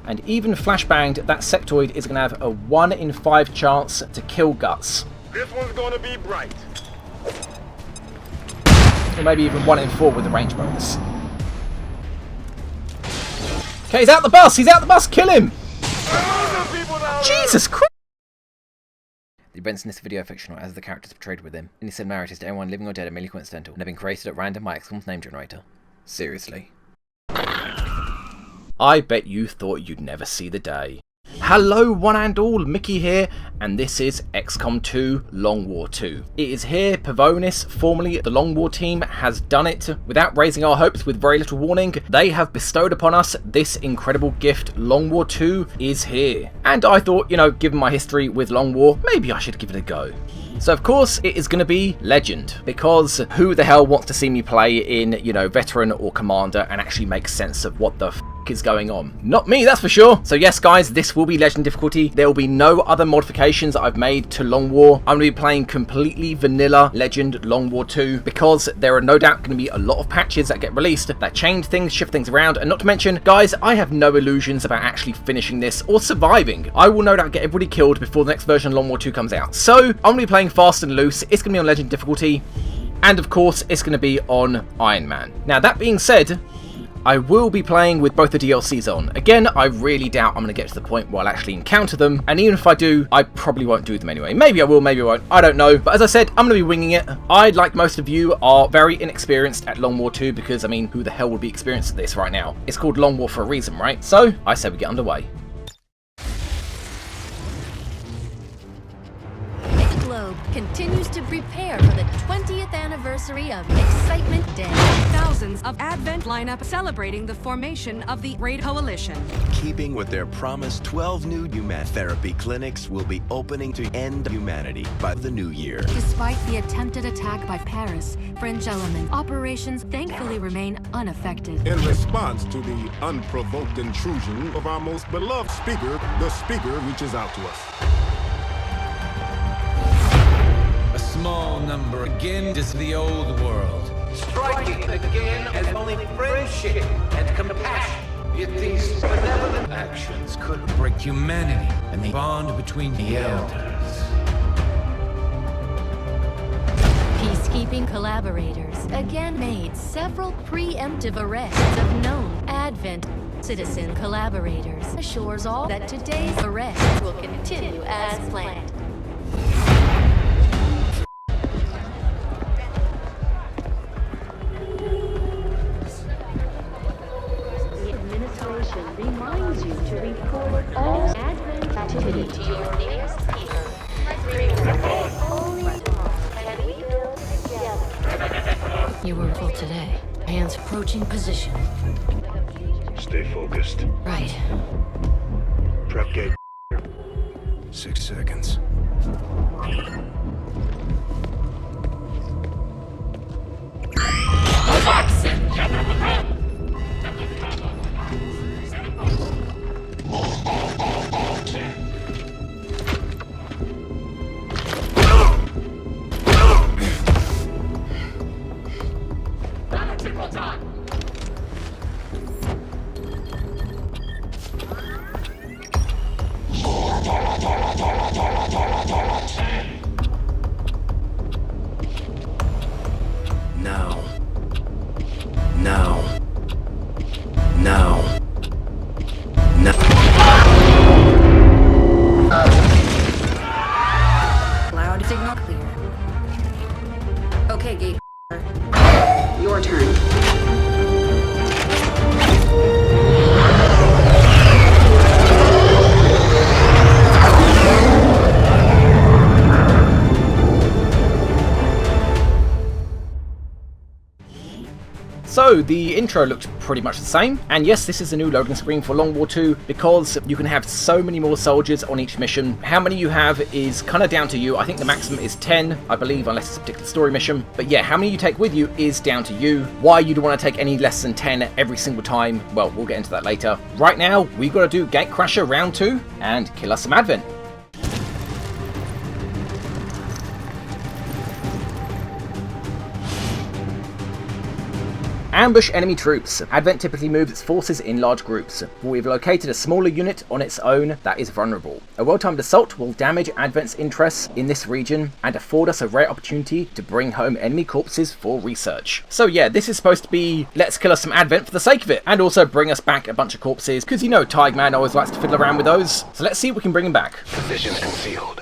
And even flashbanged, that sectoid is going to have a 1 in 5 chance to kill Guts. This one's going to be bright. Or maybe even 1 in 4 with the range bonus. Okay, he's out the bus! He's out the bus! Kill him! Jesus Christ! The events in this video are fictional, as the characters portrayed within. Any similarities to anyone living or dead are merely coincidental and have been created at random by XCOM's name generator. Seriously. I bet you thought you'd never see the day. Hello one and all, Mickey here, and this is XCOM 2 Long War 2. It is here, Pavonis, formerly the Long War team, has done it. Without raising our hopes, with very little warning, they have bestowed upon us this incredible gift. Long War 2 is here. And I thought, you know, given my history with Long War, maybe I should give it a go. So of course it is going to be Legend, because who the hell wants to see me play in, you know, Veteran or Commander and actually make sense of what the f is going on? Not me, that's for sure. So yes guys, this will be Legend difficulty. There will be no other modifications that I've made to Long War. I'm going to be playing completely vanilla Legend Long War 2, because there are no doubt going to be a lot of patches that get released that change things, shift things around, and not to mention, guys, I have no illusions about actually finishing this or surviving. I will no doubt get everybody killed before the next version of Long War 2 comes out. So I'm going to be playing fast and loose. It's going to be on Legend difficulty, and of course it's going to be on Ironman. Now that being said, I will be playing with both the DLCs on. Again, I really doubt I'm going to get to the point where I'll actually encounter them, and even if I do, I probably won't do them anyway. Maybe I will, maybe I won't, I don't know. But as I said, I'm going to be winging it. I, like most of you, are very inexperienced at Long War 2, because, I mean, who the hell would be experienced at this right now? It's called Long War for a reason, right? So, I say we get underway. Globe continues to prepare for the 20th anniversary of Excitement Day. Thousands of Advent lineup celebrating the formation of the Great Coalition. Keeping with their promise, 12 new human therapy clinics will be opening to end humanity by the new year. Despite the attempted attack by Paris, French elements, operations thankfully remain unaffected. In response to the unprovoked intrusion of our most beloved speaker, the speaker reaches out to us. A small number again is the old world. Striking again as only friendship and compassion. Yet these benevolent Actions could break humanity and the bond between the elders. Peacekeeping collaborators again made several preemptive arrests of known Advent citizen collaborators. Assures all that today's arrests will continue as planned. Reminds you to report all Advent activity to your nearest keeper. You were full today. Hands approaching position. Stay focused. Right. Prep gate. 6 seconds. Loud signal clear. Okay, GateCrasher. Your turn. So the intro looked pretty much the same, and yes, this is a new loading screen for Long War 2 because you can have so many more soldiers on each mission. How many you have is kind of down to you. I think the maximum is 10, I believe, unless it's a particular story mission. But yeah, how many you take with you is down to you. Why you'd want to take any less than 10 every single time, well, we'll get into that later. Right now, we've got to do GateCrasher round 2 and kill us some Advent. Ambush enemy troops. Advent typically moves its forces in large groups, but we've located a smaller unit on its own that is vulnerable. A well-timed assault will damage Advent's interests in this region and afford us a rare opportunity to bring home enemy corpses for research. So yeah, this is supposed to be let's kill us some Advent for the sake of it, and also bring us back a bunch of corpses, because you know Tigman always likes to fiddle around with those. So let's see if we can bring him back. Position concealed.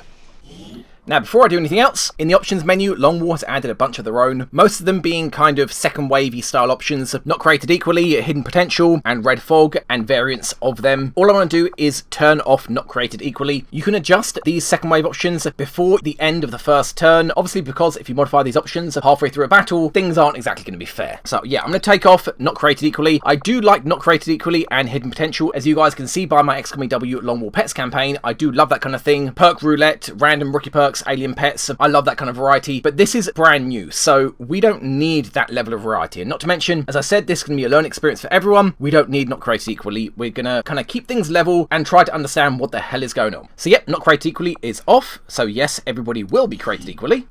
Now, before I do anything else, in the options menu, Long War has added a bunch of their own, most of them being kind of second wavy style options, not created equally, hidden potential, and red fog, and variants of them. All I want to do is turn off not created equally. You can adjust these second wave options before the end of the first turn, obviously because if you modify these options halfway through a battle, things aren't exactly going to be fair. So yeah, I'm going to take off not created equally. I do like not created equally and hidden potential, as you guys can see by my XCOM EW Long War Pets campaign. I do love that kind of thing. Perk roulette, random rookie perks, alien pets. I love that kind of variety, but this is brand new, so we don't need that level of variety. And not to mention, as I said, this is going to be a learning experience for everyone. We don't need not created equally. We're going to kind of keep things level and try to understand what the hell is going on. So yep, not created equally is off. So yes, everybody will be created equally.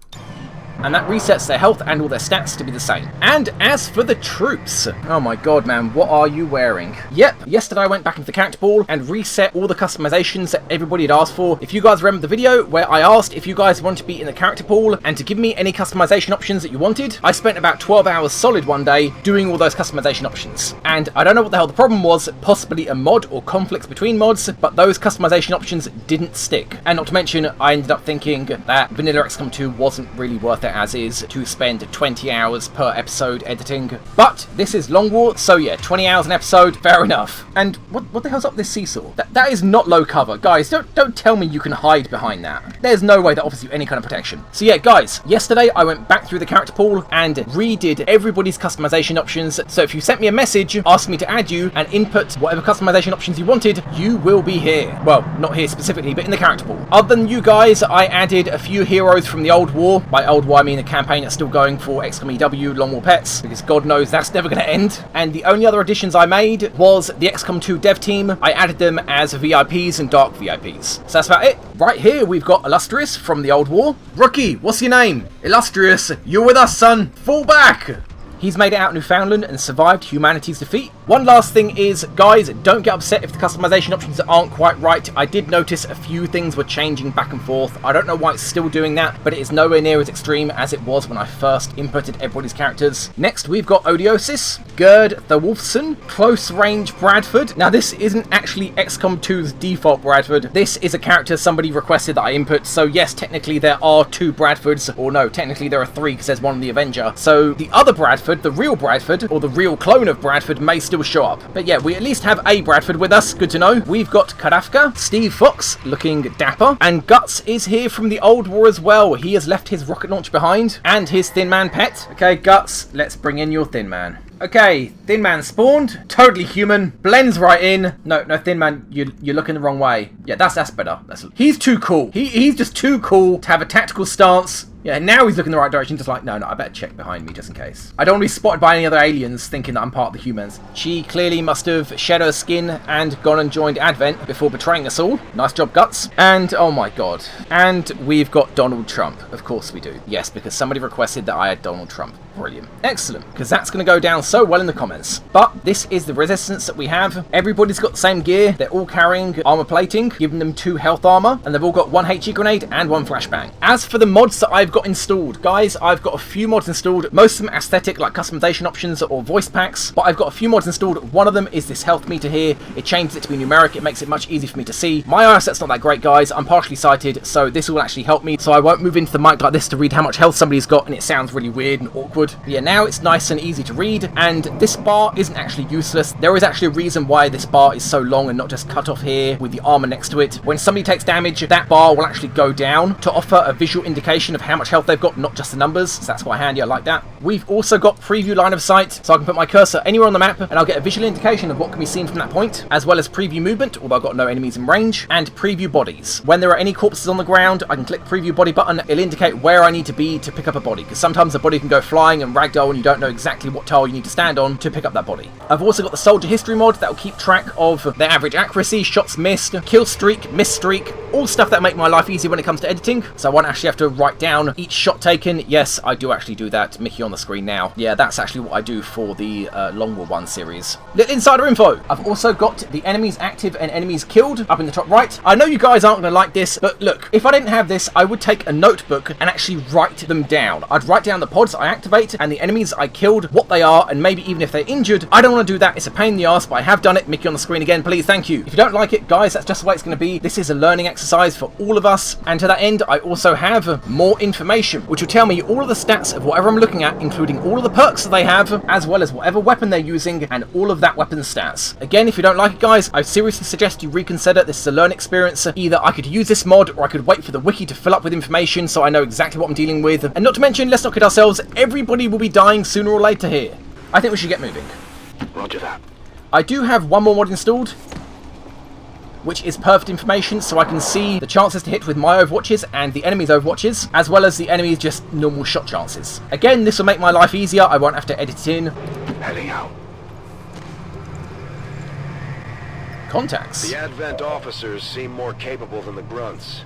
And that resets their health and all their stats to be the same. And as for the troops, oh my god, man, what are you wearing? Yep, yesterday I went back into the character pool and reset all the customizations that everybody had asked for. If you guys remember the video where I asked if you guys want to be in the character pool and to give me any customization options that you wanted, I spent about 12 hours solid one day doing all those customization options. And I don't know what the hell the problem was, possibly a mod or conflicts between mods, but those customization options didn't stick. And not to mention, I ended up thinking that Vanilla XCOM 2 wasn't really worth it as is to spend 20 hours per episode editing. But this is Long War, so yeah, 20 hours an episode, fair enough. And what the hell's up this seesaw? That is not low cover. Guys, don't tell me you can hide behind that. There's no way that offers you any kind of protection. So yeah, guys, yesterday I went back through the character pool and redid everybody's customization options. So if you sent me a message asking me to add you and input whatever customization options you wanted, you will be here. Well, not here specifically, but in the character pool. Other than you guys, I added a few heroes from the old war. By old war, I mean the campaign that's still going for XCOM EW Long War Pets, because God knows that's never going to end. And the only other additions I made was the XCOM 2 dev team. I added them as VIPs and dark VIPs. So that's about it. Right here we've got Illustrious from the old war. Rookie, what's your name? Illustrious, you're with us, son. Fall back. He's made it out Newfoundland and survived humanity's defeat. One last thing is, guys, don't get upset if the customization options aren't quite right. I did notice a few things were changing back and forth. I don't know why it's still doing that, but it is nowhere near as extreme as it was when I first inputted everybody's characters. Next, we've got Odiosis, Gerd Thewolfson, Close Range Bradford. Now, this isn't actually XCOM 2's default Bradford. This is a character somebody requested that I input. So yes, technically there are 2 Bradfords, or no, technically there are 3 because there's one in the Avenger. So the other Bradford, the real Bradford, or the real clone of Bradford, may still show up. But yeah, we at least have a Bradford with us. Good to know. We've got Karafka, Steve Fox, looking dapper, and Guts is here from the old war as well. He has left his rocket launch behind, and his Thin Man pet. Okay, Guts, let's bring in your Thin Man. Okay, Thin Man spawned, totally human, blends right in. No, Thin Man, you're looking the wrong way. Yeah, that's better. He's too cool. He's just too cool to have a tactical stance. Yeah, now he's looking the right direction, just like, no, I better check behind me just in case. I don't want to be spotted by any other aliens thinking that I'm part of the humans. She clearly must have shed her skin and gone and joined Advent before betraying us all. Nice job, Guts. And, oh my god. And we've got Donald Trump. Of course we do. Yes, because somebody requested that I had Donald Trump. Brilliant. Excellent, because that's going to go down so well in the comments. But this is the resistance that we have. Everybody's got the same gear. They're all carrying armor plating, giving them 2 health armor, and they've all got 1 HE grenade and 1 flashbang. As for the mods that I've got installed, guys, I've got a few mods installed, most of them aesthetic like customization options or voice packs, but I've got a few mods installed. One of them is this health meter here. It changes it to be numeric. It makes it much easier for me to see. My eyesight's not that great, guys. I'm partially sighted, so this will actually help me, so I won't move into the mic like this to read how much health somebody's got, and it sounds really weird and awkward. But yeah, now it's nice and easy to read, and this bar isn't actually useless. There is actually a reason why this bar is so long and not just cut off here with the armor next to it. When somebody takes damage, that bar will actually go down to offer a visual indication of how much health they've got, not just the numbers, so that's quite handy. I like that. We've also got preview line of sight, so I can put my cursor anywhere on the map and I'll get a visual indication of what can be seen from that point, as well as preview movement, although I've got no enemies in range, and preview bodies. When there are any corpses on the ground, I can click preview body button. It'll indicate where I need to be to pick up a body, because sometimes a body can go flying and ragdoll and you don't know exactly what tile you need to stand on to pick up that body. I've also got the soldier history mod that will keep track of their average accuracy, shots missed, kill streak, miss streak, all stuff that make my life easier when it comes to editing, so I won't actually have to write down down each shot taken. Yes, I do actually do that. Mickey on the screen now. Yeah, that's actually what I do for the Long War 1 series. Little insider info. I've also got the enemies active and enemies killed up in the top right. I know you guys aren't going to like this, but look, if I didn't have this, I would take a notebook and actually write them down. I'd write down the pods I activate and the enemies I killed, what they are, and maybe even if they're injured. I don't want to do that. It's a pain in the ass, but I have done it. Mickey on the screen again, please, thank you. If you don't like it, guys, that's just the way it's going to be. This is a learning exercise for all of us, and to that end, I also have more information, which will tell me all of the stats of whatever I'm looking at, including all of the perks that they have, as well as whatever weapon they're using, and all of that weapon's stats. Again, if you don't like it, guys, I seriously suggest you reconsider. This is a learning experience. Either I could use this mod, or I could wait for the wiki to fill up with information so I know exactly what I'm dealing with. And not to mention, let's not kid ourselves, everybody will be dying sooner or later here. I think we should get moving. Roger that. I do have one more mod installed, which is perfect information, so I can see the chances to hit with my overwatches and the enemy's overwatches, as well as the enemy's just normal shot chances. Again, this will make my life easier. I won't have to edit it in. Heading out. Contacts. The Advent officers seem more capable than the grunts.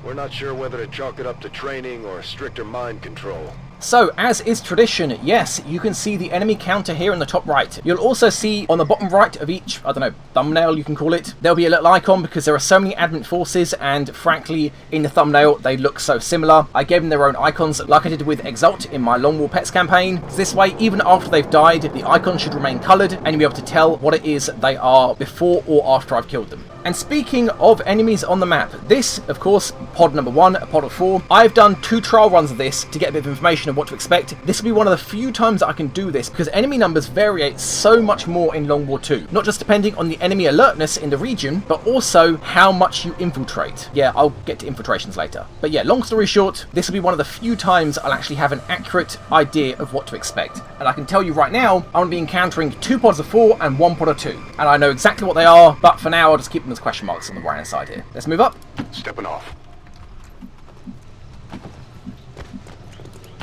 We're not sure whether to chalk it up to training or stricter mind control. So, as is tradition, yes, you can see the enemy counter here in the top right. You'll also see on the bottom right of each, I don't know, thumbnail you can call it, there'll be a little icon because there are so many Advent forces, and frankly, in the thumbnail, they look so similar. I gave them their own icons like I did with Exalt in my Long War Pets campaign. This way, even after they've died, the icon should remain coloured and you'll be able to tell what it is they are before or after I've killed them. And speaking of enemies on the map, this, of course, pod number 1, a pod of 4. I've done 2 trial runs of this to get a bit of information of what to expect. This will be one of the few times that I can do this because enemy numbers vary so much more in Long War 2. Not just depending on the enemy alertness in the region, but also how much you infiltrate. Yeah, I'll get to infiltrations later. But yeah, long story short, this will be one of the few times I'll actually have an accurate idea of what to expect. And I can tell you right now, I'm going to be encountering 2 pods of 4 and 1 pod of 2. And I know exactly what they are, but for now I'll just keep them as question marks on the right hand side here. Let's move up. Stepping off.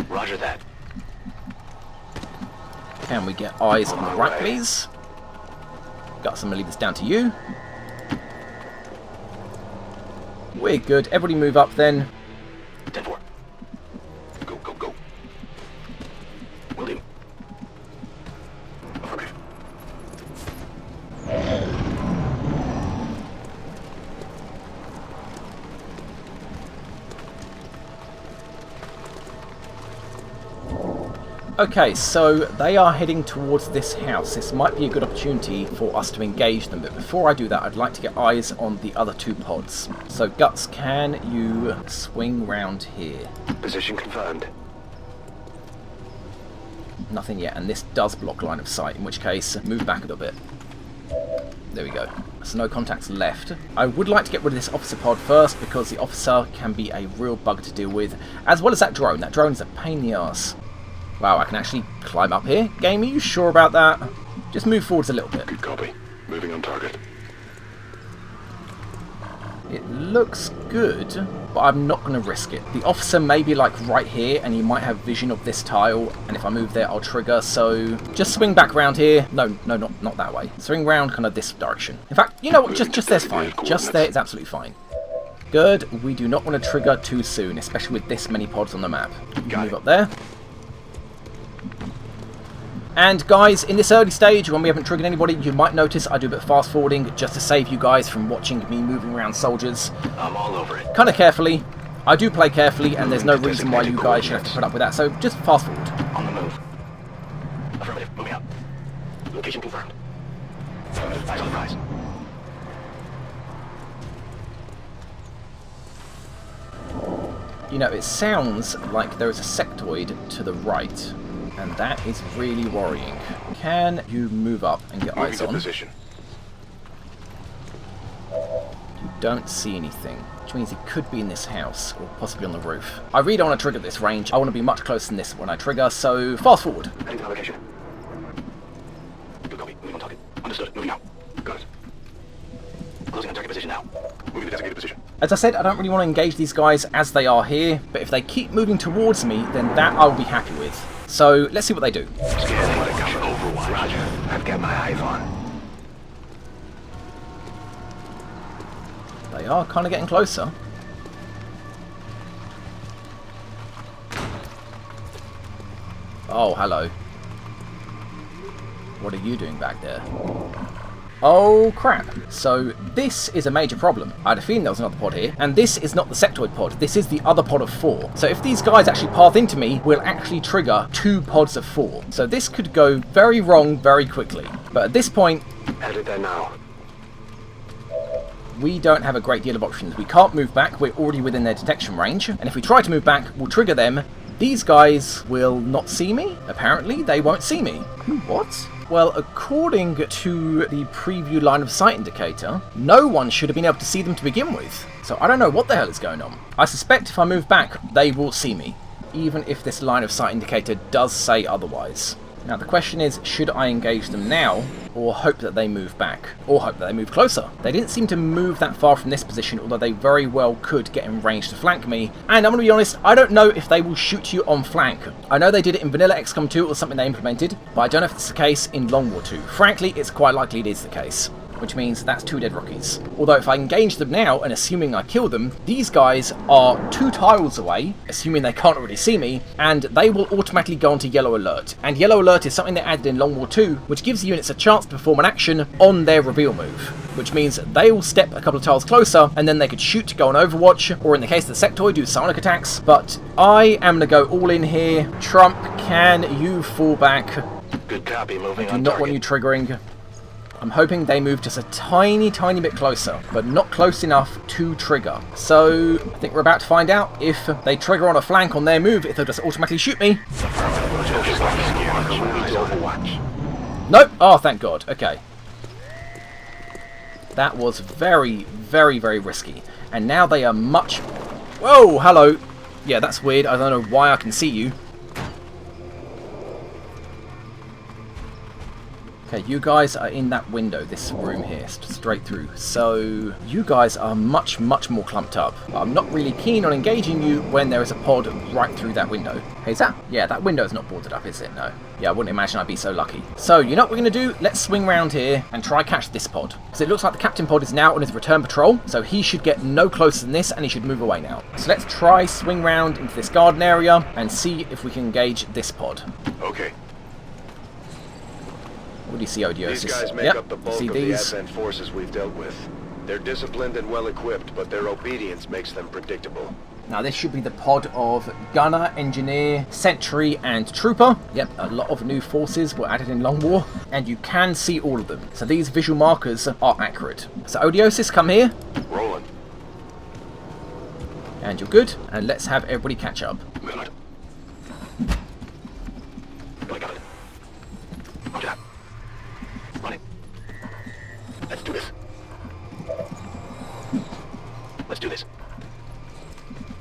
Roger that. Can we get eyes on the right, please? Got some, leave this down to you. We're good. Everybody move up then. 10-4. Go, go, go. Will do. Affirmative. Okay, so they are heading towards this house. This might be a good opportunity for us to engage them, but before I do that, I'd like to get eyes on the other 2 pods. So, Guts, can you swing round here? Position confirmed. Nothing yet, and this does block line of sight, in which case, move back a little bit. There we go. So no contacts left. I would like to get rid of this officer pod first, because the officer can be a real bug to deal with, as well as that drone. That drone is a pain in the arse. Wow, I can actually climb up here? Game, are you sure about that? Just move forwards a little bit. Good copy. Moving on target. It looks good, but I'm not going to risk it. The officer may be like right here, and he might have vision of this tile, and if I move there, I'll trigger, so just swing back round here. No, not that way. Swing round kind of this direction. In fact, you know what, just there's fine. Just there is absolutely fine. Good, we do not want to trigger too soon, especially with this many pods on the map. Move up there. And guys, in this early stage, when we haven't triggered anybody, you might notice I do a bit of fast forwarding just to save you guys from watching me moving around soldiers. I'm all over it. Kind of carefully. I do play carefully, and there's no reason why you guys should have to put up with that, so just fast forward. On the move. Affirmative. Moving up. Location confirmed. Eyes on the prize. You know, it sounds like there is a sectoid to the right. And that is really worrying. Can you move up and get eyes on? Position. You don't see anything, which means he could be in this house, or possibly on the roof. I really don't want to trigger this range. I want to be much closer than this when I trigger, so fast forward. Heading to the location. Good copy. Moving on target. Understood. Moving now. Got it. Closing on target position now. Moving to designated position. As I said, I don't really want to engage these guys as they are here, but if they keep moving towards me, then that I'll be happy with. So, let's see what they do. Scanning location. Overwatch. Roger. I've got my eyes on. They are kind of getting closer. Oh, hello. What are you doing back there? Oh crap. So this is a major problem. I had a feeling there was another pod here, and this is not the sectoid pod, this is the other pod of 4. So if these guys actually path into me, we'll actually trigger 2 pods of 4. So this could go very wrong very quickly. But at this point, Headed there now. we don't have a great deal of options. We can't move back, we're already within their detection range, and if we try to move back, we'll trigger them. These guys will not see me. Apparently, they won't see me. What? Well, according to the preview line of sight indicator, no one should have been able to see them to begin with. So I don't know what the hell is going on. I suspect if I move back, they will see me, even if this line of sight indicator does say otherwise. Now the question is, should I engage them now, or hope that they move back, or hope that they move closer? They didn't seem to move that far from this position, although they very well could get in range to flank me, and I'm going to be honest, I don't know if they will shoot you on flank. I know they did it in vanilla XCOM 2 or something they implemented, but I don't know if it's the case in Long War 2. Frankly, it's quite likely it is the case, which means that's 2 dead rookies. Although if I engage them now, and assuming I kill them, these guys are 2 tiles away, assuming they can't already see me, and they will automatically go onto yellow alert. And yellow alert is something they added in Long War 2, which gives the units a chance to perform an action on their reveal move, which means they will step a couple of tiles closer, and then they could shoot to go on Overwatch, or in the case of the sectoid, do psionic attacks. But I am going to go all in here. Trump, can you fall back? Good copy, moving I do on not target. want you triggering. I'm hoping they move just a tiny bit closer, but not close enough to trigger. So I think we're about to find out if they trigger on a flank on their move, if they'll just automatically shoot me. Nope. Oh, thank God. Okay. That was very risky. And now they are much... Whoa, hello. Yeah, that's weird. I don't know why I can see you. Okay, you guys are in that window, this room here, straight through. So, you guys are much more clumped up. I'm not really keen on engaging you when there is a pod right through that window. Hey, is that? Yeah, that window is not boarded up, is it? No. Yeah, I wouldn't imagine I'd be so lucky. So, you know what we're going to do? Let's swing round here and try catch this pod. Because it looks like the captain pod is now on his return patrol, so he should get no closer than this and he should move away now. So let's try swing round into this garden area and see if we can engage this pod. Okay. What do you see, Odiosis? These guys make up the bulk see of these? the Advent forces we've dealt with. They're disciplined and well-equipped, but their obedience makes them predictable. Now this should be the pod of Gunner, Engineer, Sentry and Trooper. Yep, a lot of new forces were added in Long War, and you can see all of them. So these visual markers are accurate. So Odiosis, come here. Rolling. And you're good, and let's have everybody catch up. Good. I got it. Roger that. Running. Let's do this. Let's do this.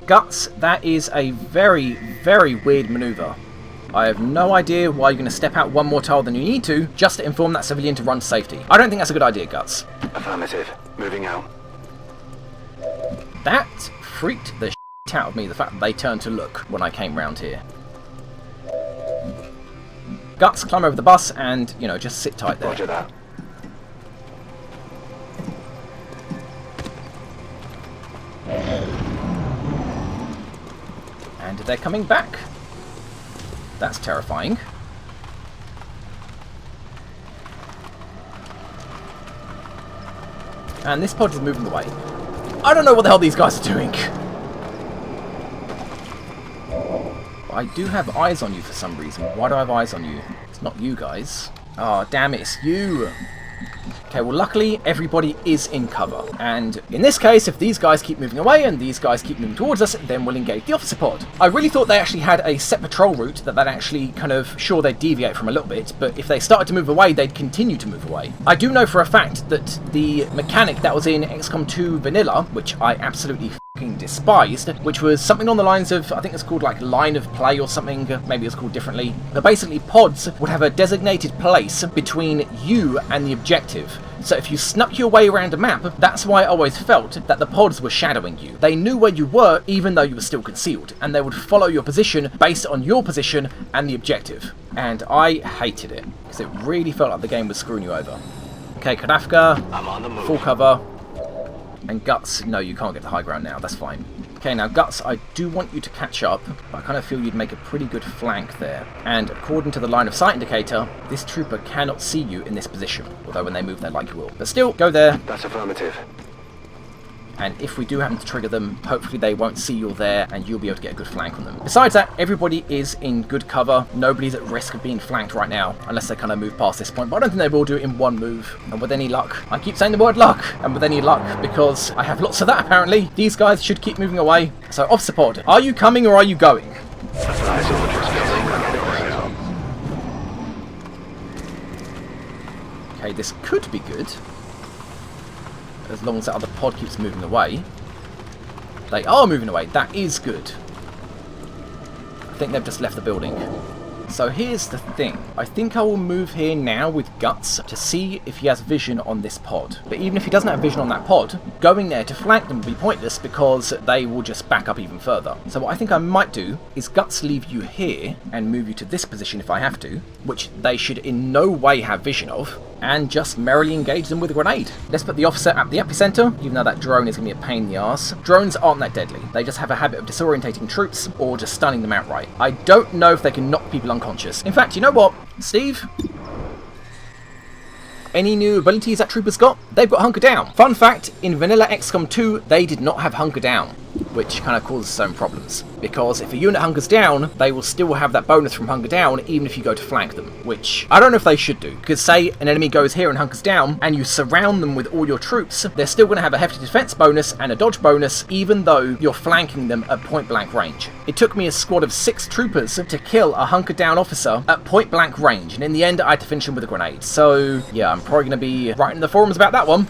Guts, that is a very weird maneuver. I have no idea why you're going to step out one more tile than you need to, just to inform that civilian to run to safety. I don't think that's a good idea, Guts. Affirmative. Moving out. That freaked the shit out of me, the fact that they turned to look when I came round here. Guts, climb over the bus and, you know, just sit tight there. Roger that. And they're coming back. That's terrifying. And this pod is moving away. I don't know what the hell these guys are doing. I do have eyes on you for some reason. Why do I have eyes on you? It's not you guys. Oh, damn it, it's you. Okay, well luckily everybody is in cover, and in this case if these guys keep moving away and these guys keep moving towards us, then we'll engage the officer pod. I really thought they actually had a set patrol route that they'd actually kind of, sure they'd deviate from a little bit, but if they started to move away they'd continue to move away. I do know for a fact that the mechanic that was in XCOM 2 Vanilla, which I absolutely despised, which was something on the lines of, I think it's called like line of play or something, maybe it's called differently, but basically pods would have a designated place between you and the objective. So if you snuck your way around a map, that's why I always felt that the pods were shadowing you. They knew where you were even though you were still concealed, and they would follow your position based on your position and the objective. And I hated it, because it really felt like the game was screwing you over. Okay, Kadafka, I'm on the move. full cover. And Guts, no, you can't get the high ground now, that's fine. Okay, now Guts, I do want you to catch up, but I kind of feel you'd make a pretty good flank there. And according to the line of sight indicator, this trooper cannot see you in this position, although when they move they likely will. But still, go there. That's affirmative. And if we do happen to trigger them, hopefully they won't see you're there and you'll be able to get a good flank on them. Besides that, everybody is in good cover. Nobody's at risk of being flanked right now, unless they kind of move past this point. But I don't think they will do it in one move. And with any luck, I keep saying the word luck, and with any luck, because I have lots of that apparently, these guys should keep moving away. So officer pod, are you coming or are you going? Okay, this could be good. As long as that other pod keeps moving away. They are moving away. That is good. I think they've just left the building. So here's the thing. I think I will move here now with Guts to see if he has vision on this pod. But even if he doesn't have vision on that pod, going there to flank them will be pointless because they will just back up even further. So what I think I might do is Guts leave you here and move you to this position if I have to, which they should in no way have vision of, and just merrily engage them with a grenade. Let's put the officer at the epicenter, even though that drone is going to be a pain in the arse. Drones aren't that deadly. They just have a habit of disorientating troops or just stunning them outright. I don't know if they can knock people unconscious. In fact, you know what, Steve? Any new abilities that troopers got? They've got Hunker Down. Fun fact, in vanilla XCOM 2, they did not have Hunker Down, which kind of causes some problems. Because if a unit hunkers down, they will still have that bonus from Hunker Down even if you go to flank them, which I don't know if they should do. Because say an enemy goes here and hunkers down, and you surround them with all your troops, they're still going to have a hefty defense bonus and a dodge bonus, even though you're flanking them at point blank range. It took me a squad of 6 troopers to kill a Hunker Down officer at point blank range, and in the end I had to finish him with a grenade. So yeah, I'm probably going to be writing in the forums about that one.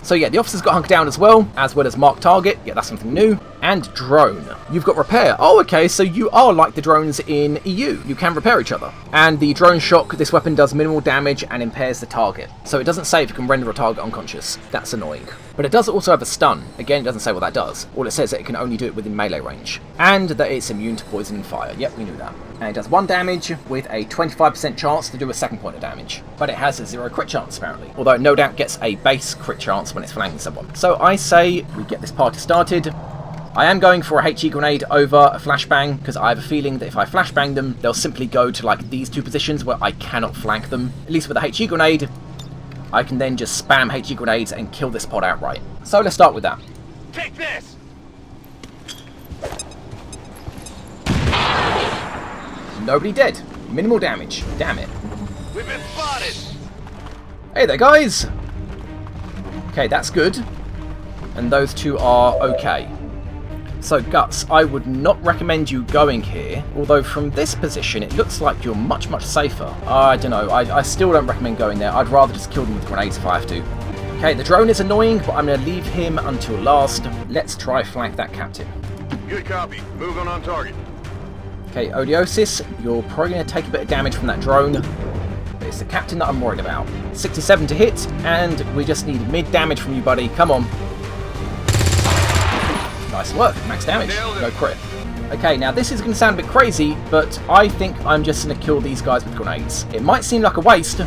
So yeah, the officer's got Hunker Down as well as Mark Target. Yeah, that's something new. And Drone. You've got Repair. Oh, okay, so you are like the drones in EU. You can repair each other. And the Drone Shock, this weapon does minimal damage and impairs the target. So it doesn't say if it can render a target unconscious. That's annoying. But it does also have a stun. Again, it doesn't say what that does. All it says is that it can only do it within melee range. And that it's immune to poison and fire. Yep, we knew that. And it does 1 damage with a 25% chance to do a second point of damage. But it has a 0 crit chance, apparently. Although it no doubt gets a base crit chance when it's flanking someone. So I say we get this party started. I am going for a HE grenade over a flashbang, because I have a feeling that if I flashbang them, they'll simply go to like these 2 positions where I cannot flank them. At least with a HE grenade, I can then just spam HE grenades and kill this pod outright. So let's start with that. Take this! Nobody dead. Minimal damage. Damn it. We've been spotted! Hey there, guys! Okay, that's good. And those 2 are okay. So Guts, I would not recommend you going here, although from this position it looks like you're much, much safer. I don't know, I still don't recommend going there. I'd rather just kill them with grenades if I have to. Okay, the drone is annoying, but I'm going to leave him until last. Let's try flank that captain. Good copy. Moving on target. Okay, Odiosis, you're probably going to take a bit of damage from that drone. But it's the captain that I'm worried about. 67 to hit, and we just need mid damage from you, buddy. Come on. Nice work, max damage, no crit. Okay, now this is going to sound a bit crazy, but I think I'm just going to kill these guys with grenades. It might seem like a waste,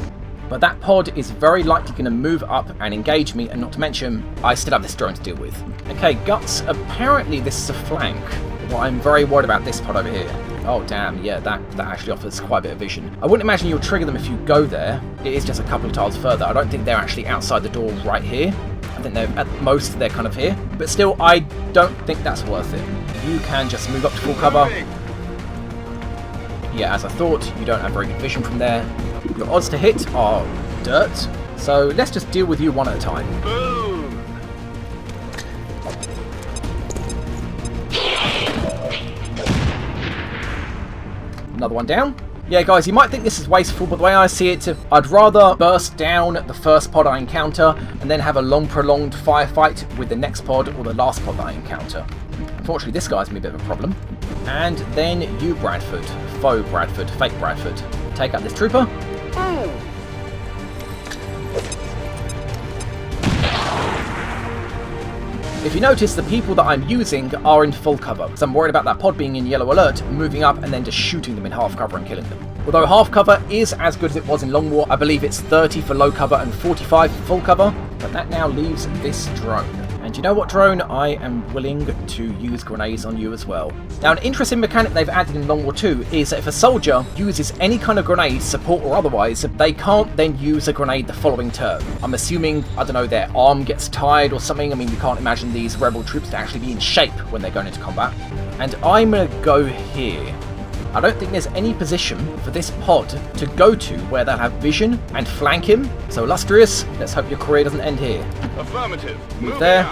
but that pod is very likely going to move up and engage me, and not to mention, I still have this drone to deal with. Okay, Guts, apparently this is a flank. Well, I'm very worried about this pod over here. Oh damn, yeah, that actually offers quite a bit of vision. I wouldn't imagine you'll trigger them if you go there. It is just a couple of tiles further. I don't think they're actually outside the door right here. I think they're, at most, they're kind of here. But still, I don't think that's worth it. You can just move up to full cover. Yeah, as I thought, you don't have very good vision from there. Your odds to hit are dirt. So let's just deal with you one at a time. Boom! Another one down. Yeah, guys, you might think this is wasteful, but the way I see it, I'd rather burst down the first pod I encounter and then have a long, prolonged firefight with the next pod or the last pod that I encounter. Unfortunately, this guy's going to be a bit of a problem. And then you, Bradford. Faux Bradford. Fake Bradford. Take out this trooper. If you notice, the people that I'm using are in full cover, because I'm worried about that pod being in yellow alert, moving up and then just shooting them in half cover and killing them. Although half cover is as good as it was in Long War, I believe it's 30 for low cover and 45 for full cover, but that now leaves this drone. And you know what, drone? I am willing to use grenades on you as well. Now, an interesting mechanic they've added in Long War 2 is that if a soldier uses any kind of grenade, support or otherwise, they can't then use a grenade the following turn. I'm assuming, I don't know, their arm gets tired or something. I mean, you can't imagine these rebel troops to actually be in shape when they're going into combat. And I'm going to go here. I don't think there's any position for this pod to go to where they'll have vision and flank him. So Illustrious, let's hope your career doesn't end here. Affirmative. Move there.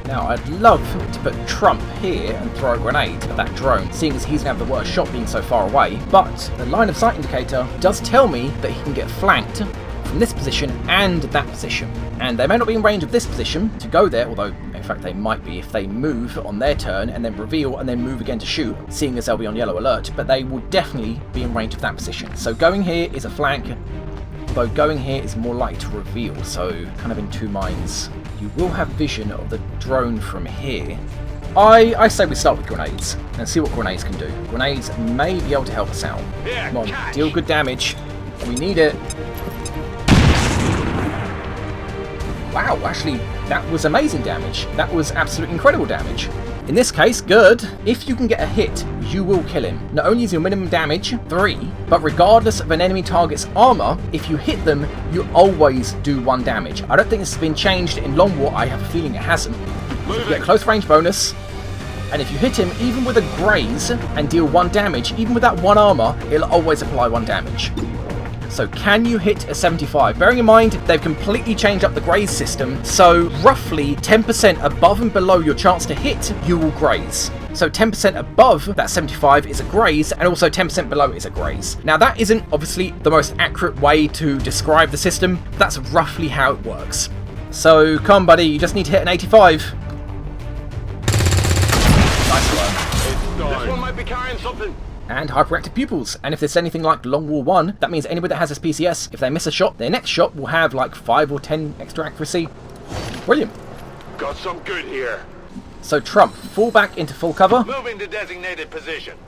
Now I'd love to put Trump here and throw a grenade at that drone, seeing as he's going to have the worst shot being so far away. But the line of sight indicator does tell me that he can get flanked from this position and that position. And they may not be in range of this position to go there, although in fact they might be if they move on their turn and then reveal and then move again to shoot, seeing as they'll be on yellow alert, but they will definitely be in range of that position. So going here is a flank, although going here is more likely to reveal, so kind of in two minds. You will have vision of the drone from here. I say we start with grenades and see what grenades can do. Grenades may be able to help us out. Come on, deal good damage. We need it. Wow, actually, that was amazing damage. That was absolutely incredible damage. In this case, good. If you can get a hit, you will kill him. Not only is your minimum damage 3, but regardless of an enemy target's armor, if you hit them, you always do 1 damage. I don't think this has been changed in Long War. I have a feeling it hasn't. You get a close range bonus, and if you hit him, even with a graze, and deal 1 damage, even with that 1 armor, it'll always apply 1 damage. So can you hit a 75? Bearing in mind, they've completely changed up the graze system, so roughly 10% above and below your chance to hit, you will graze. So 10% above that 75 is a graze, and also 10% below is a graze. Now that isn't obviously the most accurate way to describe the system, but that's roughly how it works. So come on buddy, you just need to hit an 85. Nice one. This one might be carrying something. And hyperactive pupils, and if there's anything like Long War 1, that means anybody that has this PCS, if they miss a shot, their next shot will have like 5 or 10 extra accuracy. Brilliant. Got some good here. So Trump, fall back into full cover. Moving to designated position.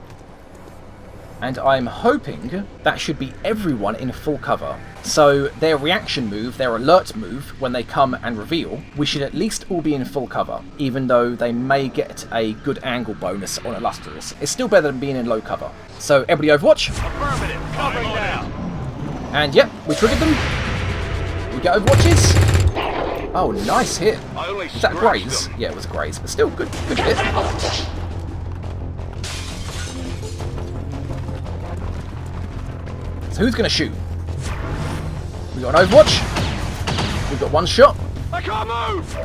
And I'm hoping that should be everyone in full cover. So their reaction move, their alert move, when they come and reveal, we should at least all be in full cover, even though they may get a good angle bonus on Illustrious. It's still better than being in low cover. So everybody Overwatch. Affirmative. Covering now. And yep, we triggered them. We get Overwatches. Oh, nice hit. Is that graze? Yeah, it was a graze, but still good hit. So who's going to shoot? We got an Overwatch. We've got 1 shot. I can't move!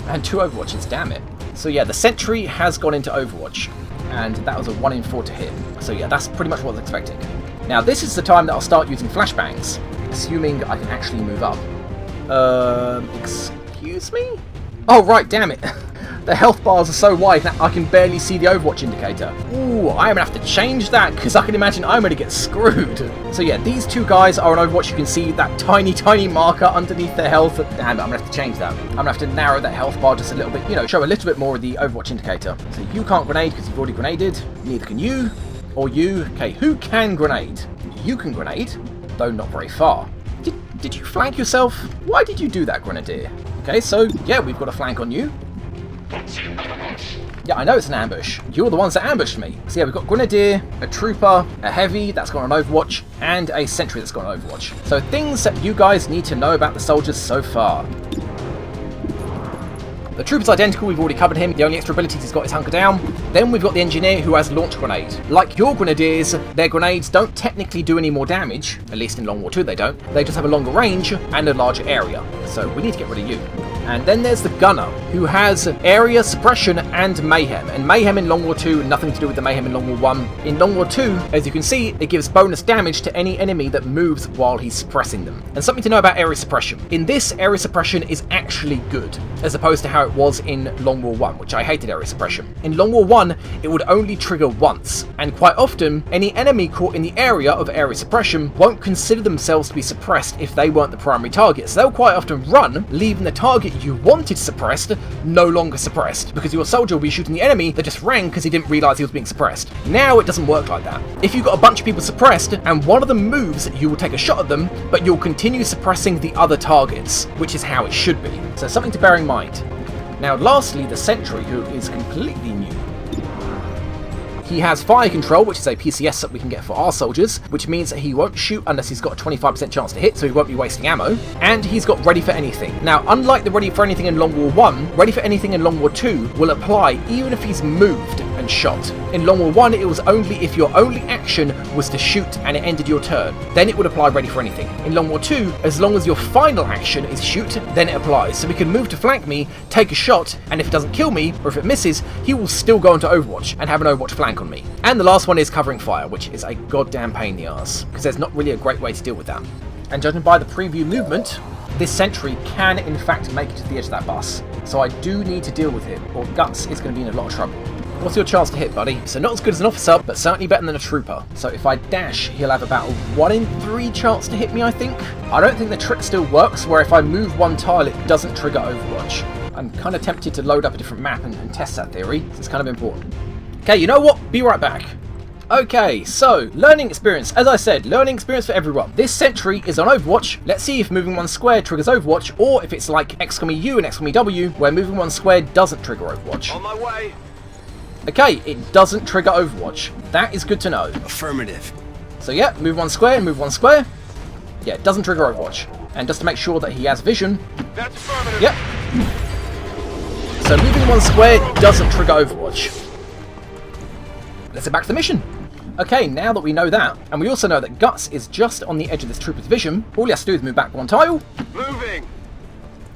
And 2 Overwatches, damn it. So yeah, the sentry has gone into Overwatch. And that was a 1 in 4 to hit. So yeah, that's pretty much what I was expecting. Now this is the time that I'll start using flashbangs. Assuming I can actually move up. Excuse me? Oh right, damn it. The health bars are so wide that I can barely see the Overwatch indicator. Ooh, I'm gonna have to change that because I can imagine I'm gonna get screwed. So yeah, these 2 guys are on Overwatch. You can see that tiny marker underneath their health. Damn it, I'm gonna have to change that. I'm gonna have to narrow that health bar just a little bit, you know, show a little bit more of the Overwatch indicator. So you can't grenade because you've already grenaded. Neither can you, or you. Okay, who can grenade? You can grenade, though not very far. Did you flank yourself? Why did you do that, Grenadier? Okay, so yeah, we've got a flank on you. Yeah, I know it's an ambush. You're the ones that ambushed me. So yeah, we've got Grenadier, a Trooper, a Heavy that's gone on Overwatch, and a Sentry that's gone on Overwatch. So things that you guys need to know about the soldiers so far. The Trooper's identical, we've already covered him. The only extra abilities he's got is Hunker Down. Then we've got the Engineer who has Launch Grenade. Like your Grenadiers, their grenades don't technically do any more damage, at least in Long War 2 they don't. They just have a longer range and a larger area. So we need to get rid of you. And then there's the Gunner, who has Area Suppression and Mayhem. And Mayhem in Long War 2, nothing to do with the Mayhem in Long War 1. In Long War 2, as you can see, it gives bonus damage to any enemy that moves while he's suppressing them. And something to know about Area Suppression. In this, Area Suppression is actually good, as opposed to how it was in Long War 1, which I hated Area Suppression. In Long War 1, it would only trigger once, and quite often, any enemy caught in the area of Area Suppression won't consider themselves to be suppressed if they weren't the primary target, so they'll quite often run, leaving the target you wanted suppressed no longer suppressed, because your soldier will be shooting the enemy that just ran because he didn't realise he was being suppressed. Now it doesn't work like that. If you've got a bunch of people suppressed and one of them moves, you will take a shot at them, but you'll continue suppressing the other targets, which is how it should be. So something to bear in mind. Now lastly, the sentry, who is completely new. He has fire control, which is a PCS that we can get for our soldiers, which means that he won't shoot unless he's got a 25% chance to hit, so he won't be wasting ammo. And he's got ready for anything. Now, unlike the ready for anything in Long War 1, ready for anything in Long War 2 will apply even if he's moved and shot. In Long War 1, it was only if your only action was to shoot and it ended your turn. Then it would apply ready for anything. In Long War 2, as long as your final action is shoot, then it applies. So we can move to flank me, take a shot, and if it doesn't kill me, or if it misses, he will still go into Overwatch and have an Overwatch flank on me. And the last one is covering fire, which is a goddamn pain in the arse, because there's not really a great way to deal with that. And judging by the preview movement, this sentry can in fact make it to the edge of that bus. So I do need to deal with him, or Guts is going to be in a lot of trouble. What's your chance to hit, buddy? So not as good as an officer, but certainly better than a trooper. So if I dash, he'll have about a 1 in 3 chance to hit me, I think. I don't think the trick still works, where if I move one tile, it doesn't trigger Overwatch. I'm kind of tempted to load up a different map and test that theory, so it's kind of important. Okay, you know what? Be right back. Okay, so, learning experience. As I said, learning experience for everyone. This sentry is on Overwatch. Let's see if moving one square triggers Overwatch, or if it's like XCOM EU and XCOM EW, where moving one square doesn't trigger Overwatch. On my way. Okay, it doesn't trigger Overwatch. That is good to know. Affirmative. So yeah, move one square, move one square. Yeah, it doesn't trigger Overwatch. And just to make sure that he has vision. That's affirmative. Yep. So moving one square doesn't trigger Overwatch. Let's get back to the mission. Okay, now that we know that, and we also know that Guts is just on the edge of this trooper's vision, all he has to do is move back one tile. Moving.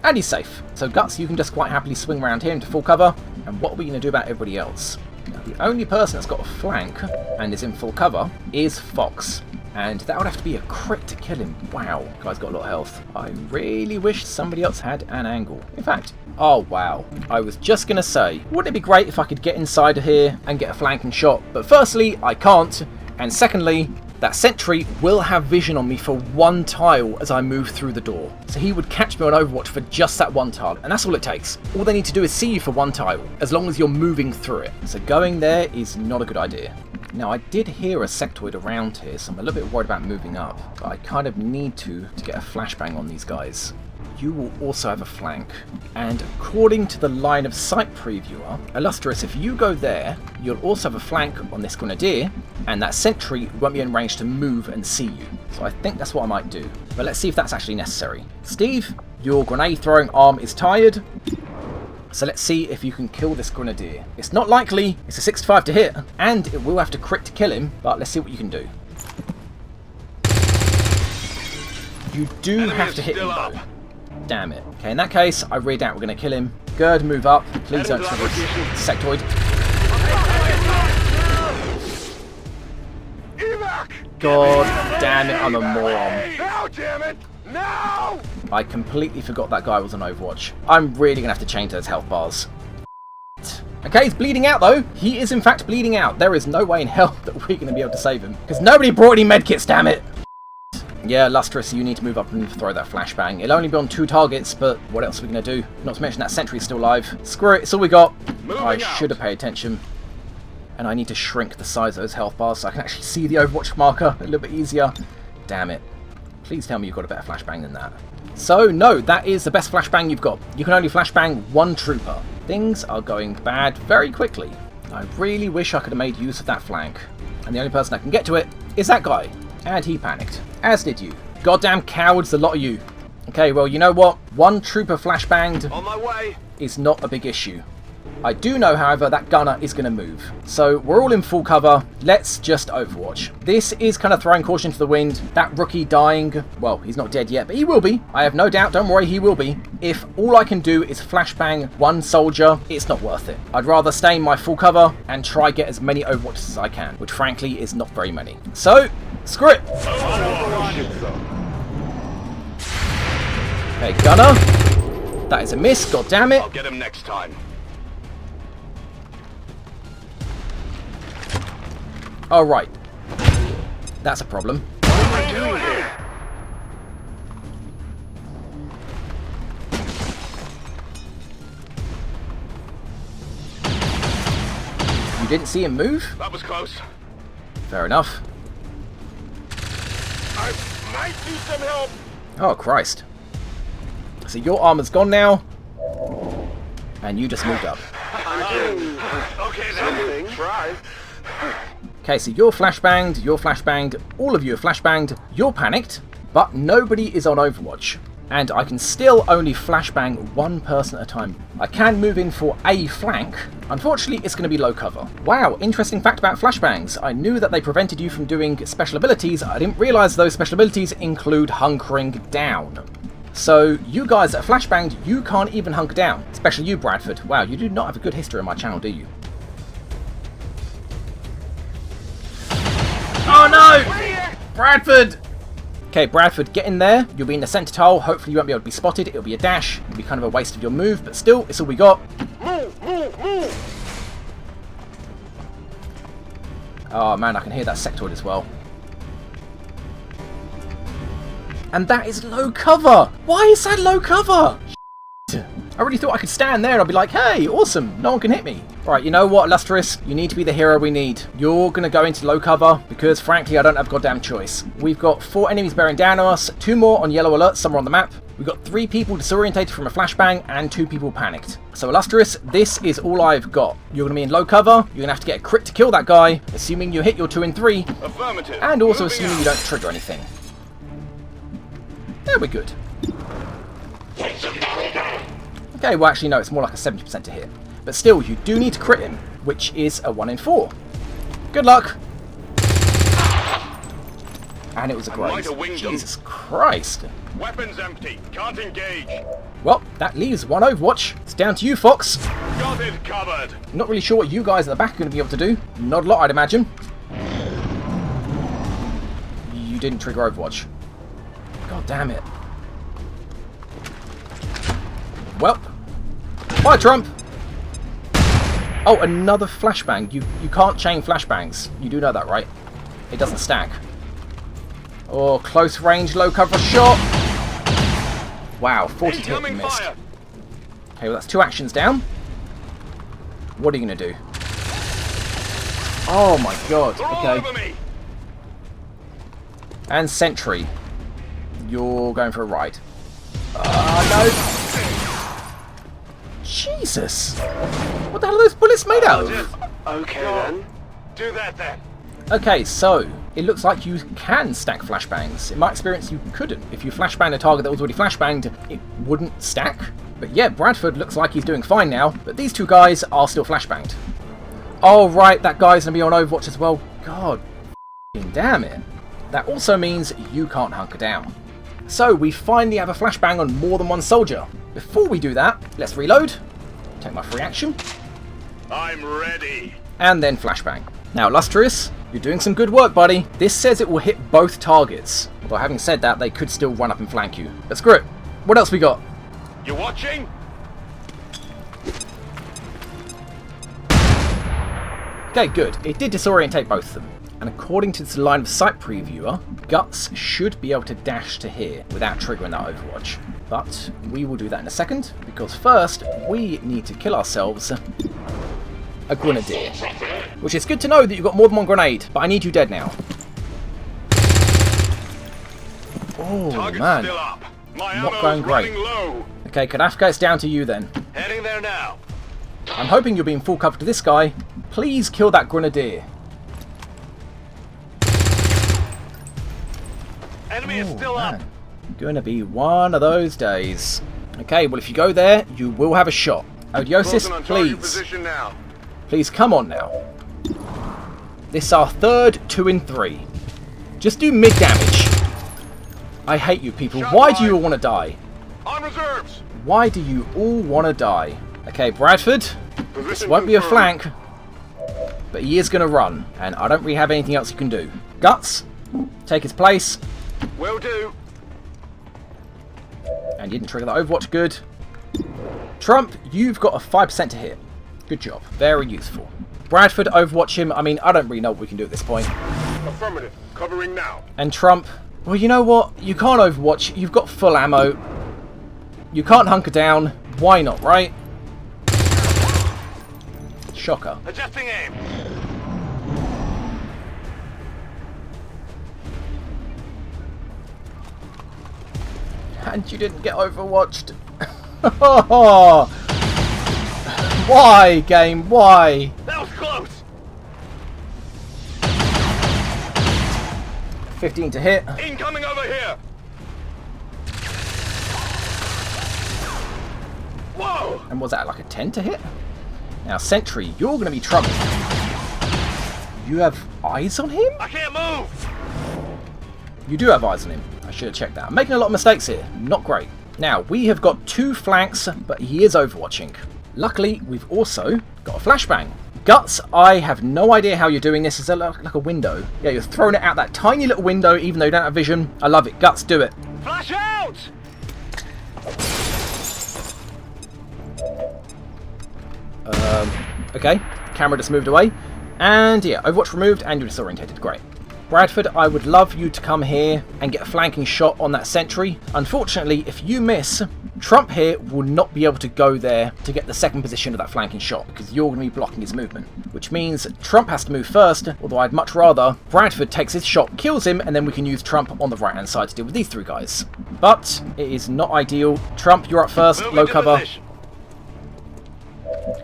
And he's safe. So Guts, you can just quite happily swing around here into full cover. And what are we going to do about everybody else? Now, the only person that's got a flank and is in full cover is Fox. And that would have to be a crit to kill him. Wow, guy's got a lot of health. I really wish somebody else had an angle. In fact, oh wow. I was just going to say, wouldn't it be great if I could get inside of here and get a flanking shot? But firstly, I can't. And secondly, that sentry will have vision on me for one tile as I move through the door. So he would catch me on Overwatch for just that one tile, and that's all it takes. All they need to do is see you for one tile, as long as you're moving through it. So going there is not a good idea. Now I did hear a sectoid around here, so I'm a little bit worried about moving up, but I kind of need to get a flashbang on these guys. You will also have a flank, and according to the line of sight previewer, Illustrious, if you go there, you'll also have a flank on this grenadier, and that sentry won't be in range to move and see you. So I think that's what I might do, but let's see if that's actually necessary. Steve, your grenade throwing arm is tired, so let's see if you can kill this grenadier. It's not likely, it's a 65 to hit, and it will have to crit to kill him, but let's see what you can do. You do have to hit him though. Damn it. Okay, in that case, I read out we're going to kill him. Gerd, move up. Please don't trigger sectoid. Evac! God damn it, I'm a moron. Now, damn it! Now! I completely forgot that guy was on Overwatch. I'm really going to have to change those health bars. Okay, he's bleeding out though. He is in fact bleeding out. There is no way in hell that we're going to be able to save him. Because nobody brought any medkits, damn it. Yeah, Lustrous, you need to move up and throw that flashbang. It'll only be on 2 targets, but what else are we going to do? Not to mention that sentry's still alive. Screw it, it's all we got. I should have paid attention. And I need to shrink the size of those health bars so I can actually see the Overwatch marker a little bit easier. Damn it. Please tell me you've got a better flashbang than that. So, no, that is the best flashbang you've got. You can only flashbang 1 trooper. Things are going bad very quickly. I really wish I could have made use of that flank. And the only person that can get to it is that guy. And he panicked. As did you. Goddamn cowards, a lot of you. Okay, well, you know what? 1 trooper flashbanged On my way. is not a big issue. I do know, however, that gunner is going to move. So we're all in full cover. Let's just Overwatch. This is kind of throwing caution to the wind. That rookie dying, well, he's not dead yet, but he will be. I have no doubt, don't worry, he will be. If all I can do is flashbang 1 soldier, it's not worth it. I'd rather stay in my full cover and try get as many Overwatches as I can, which frankly is not very many. So, screw it. Okay, gunner. That is a miss, god damn it. I'll get him next time. Oh, right. That's a problem. What am I doing here? didn't see him move? That was close. Fair enough. I might need some help. Oh, Christ. So your armor's gone now. And you just moved up. Okay, then. Try. Okay, so you're flashbanged, all of you are flashbanged, you're panicked, but nobody is on Overwatch. And I can still only flashbang one person at a time. I can move in for a flank. Unfortunately, it's going to be low cover. Wow, interesting fact about flashbangs. I knew that they prevented you from doing special abilities. I didn't realise those special abilities include hunkering down. So you guys that are flashbanged, you can't even hunker down. Especially you, Bradford. Wow, you do not have a good history on my channel, do you? Oh no! Bradford! Okay, Bradford, get in there. You'll be in the centre tile. Hopefully you won't be able to be spotted. It'll be a dash. It'll be kind of a waste of your move, but still, it's all we got. Move! Oh man, I can hear that sectoid as well. And that is low cover! Why is that low cover? I really thought I could stand there and I'd be like, hey, awesome, no one can hit me. Alright, you know what, Illustrious? You need to be the hero we need. You're going to go into low cover because, frankly, I don't have a goddamn choice. We've got 4 enemies bearing down on us, 2 more on yellow alert, somewhere on the map. We've got 3 people disorientated from a flashbang and 2 people panicked. So, Illustrious, this is all I've got. You're going to be in low cover, you're going to have to get a crit to kill that guy, assuming you hit your 2 and 3, Affirmative. and also Moving assuming out. you don't trigger anything. There we're good. Okay, well actually no, it's more like a 70% to hit. But still, you do need to crit him, which is a 1 in 4. Good luck! And it was a might graze. have winged them. Jesus Christ. Weapons empty. Can't engage. Well, that leaves 1 Overwatch. It's down to you, Fox. Got it covered. Not really sure what you guys at the back are going to be able to do. Not a lot, I'd imagine. You didn't trigger Overwatch. God damn it. Well, bye, Trump. Oh, another flashbang. You can't chain flashbangs. You do know that, right? It doesn't stack. Oh, close range, low cover shot. Wow, 40 to hit and missed. Fire. Okay, well that's 2 actions down. What are you going to do? Oh my god. They're all Okay. over me. And Sentry. You're going for a ride. No. Jesus! What the hell are those bullets made out of? Okay then. Do that then. Okay, so it looks like you can stack flashbangs. In my experience, you couldn't. If you flashbang a target that was already flashbanged, it wouldn't stack. But yeah, Bradford looks like he's doing fine now, but these 2 guys are still flashbanged. Oh right, that guy's going to be on Overwatch as well. God f***ing damn it. That also means you can't hunker down. So we finally have a flashbang on more than 1 soldier. Before we do that, let's reload, take my free action, I'm ready. and then flashbang. Now, Illustrious, you're doing some good work, buddy. This says it will hit both targets. Although having said that, they could still run up and flank you. But screw it. What else we got? You watching? Okay, good. It did disorientate both of them. And according to this line of sight previewer, Guts should be able to dash to here without triggering that Overwatch. But we will do that in a second, because first we need to kill ourselves a Grenadier. Which is good to know that you've got more than 1 grenade, but I need you dead now. Oh Target's man, still up. My not ammo's going great. running low. Okay, Kadafka, it's down to you then. Heading there now. I'm hoping you'll be in full cover to this guy. Please kill that Grenadier. Enemy is Oh, still up. man. Gonna be one of those days. Okay, well if you go there, you will have a shot. Odiosis, Closing on target please. position now. Please, come on now. This is our 3rd 2 in 3. Just do mid damage. I hate you people. Shot Why do you fired. all want to die? On reserves. Why do you all want to die? Okay, Bradford, this Position won't be a confirmed. flank, but he is going to run, and I don't really have anything else you can do. Guts, take his place, Will do. and you didn't trigger that Overwatch, good. Trump, you've got a 5% to hit. Good job, very useful. Bradford, Overwatch him, I mean, I don't really know what we can do at this point. Affirmative. Covering now. And Trump, well, you know what? You can't Overwatch. You've got full ammo. You can't hunker down. Why not, right? shocker. Adjusting aim. And you didn't get overwatched. Why, game? Why? That was close. 15 to hit. Incoming over here. Whoa! And was that like a 10 to hit? Now, Sentry, you're going to be trouble. You have eyes on him? I can't move. You do have eyes on him. I should have checked that. I'm making a lot of mistakes here. Not great. Now, we have got 2 flanks, but he is overwatching. Luckily, we've also got a flashbang. Guts, I have no idea how you're doing this. Is that like a window? Yeah, you're throwing it out that tiny little window, even though you don't have vision. I love it. Guts, do it. Flash out! Okay, camera just moved away. And yeah, Overwatch removed and you're disorientated. Great. Bradford, I would love you to come here and get a flanking shot on that sentry. Unfortunately, if you miss, Trump here will not be able to go there to get the second position of that flanking shot because you're going to be blocking his movement. Which means Trump has to move first, although I'd much rather Bradford takes his shot, kills him, and then we can use Trump on the right-hand side to deal with these 3 guys. But it is not ideal. Trump, you're up first, low cover. Position.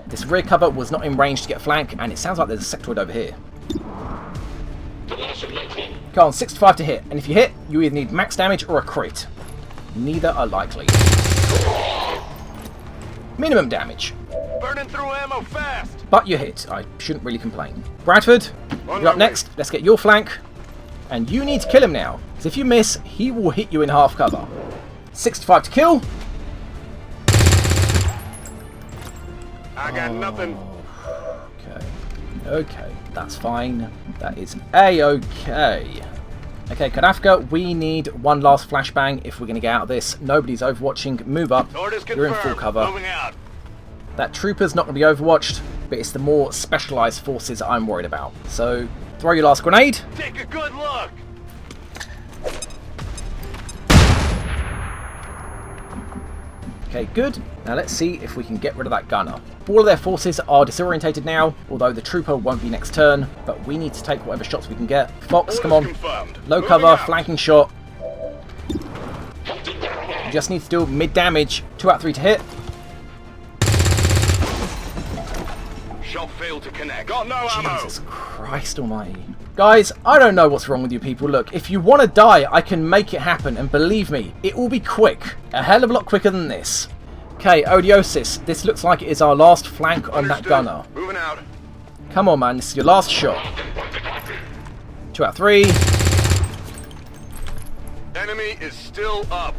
This rear cover was not in range to get flank, and it sounds like there's a sectoid over here. Go on, 65 to hit, and if you hit, you either need max damage or a crit. Neither are likely. Minimum damage. Burning through ammo fast. But you hit. I shouldn't really complain. Bradford, you're up next. Let's get your flank. And you need to kill him now. Because if you miss, he will hit you in half cover. 65 to kill. I got nothing. Okay, that's fine. That is A-okay. Okay, Kadafka, we need one last flashbang if we're going to get out of this. Nobody's overwatching. Move up. You're in full cover. Moving out. That trooper's not going to be overwatched, but it's the more specialised forces I'm worried about. So, throw your last grenade. Take a good look. Okay, good. Now let's see if we can get rid of that gunner. All of their forces are disorientated now, although the trooper won't be next turn, but we need to take whatever shots we can get. Fox, come on. Low cover, flanking shot. You just need to do mid damage. 2 out of 3 to hit. Shot failed to connect. Got no ammo. Jesus Christ almighty. Guys, I don't know what's wrong with you people. Look, if you want to die, I can make it happen, and believe me, it will be quick. A hell of a lot quicker than this. Okay, Odiosis, this looks like it is our last flank on that gunner. Moving out. Come on, man, this is your last shot. 2 out of 3. Enemy is still up.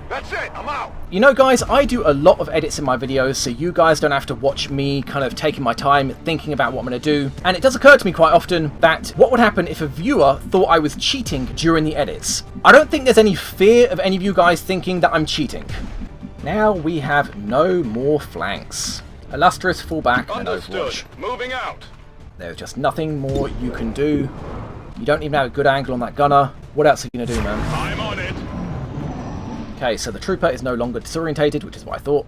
That's it, I'm out. You know, guys, I do a lot of edits in my videos, so you guys don't have to watch me kind of taking my time thinking about what I'm going to do. And it does occur to me quite often that what would happen if a viewer thought I was cheating during the edits. I don't think there's any fear of any of you guys thinking that I'm cheating. Now we have no more flanks. Illustrious fall back and Overwatch. Moving out. There's just nothing more you can do. You don't even have a good angle on that gunner. What else are you going to do, man? I'm on it. Okay, so the trooper is no longer disorientated, which is what I thought.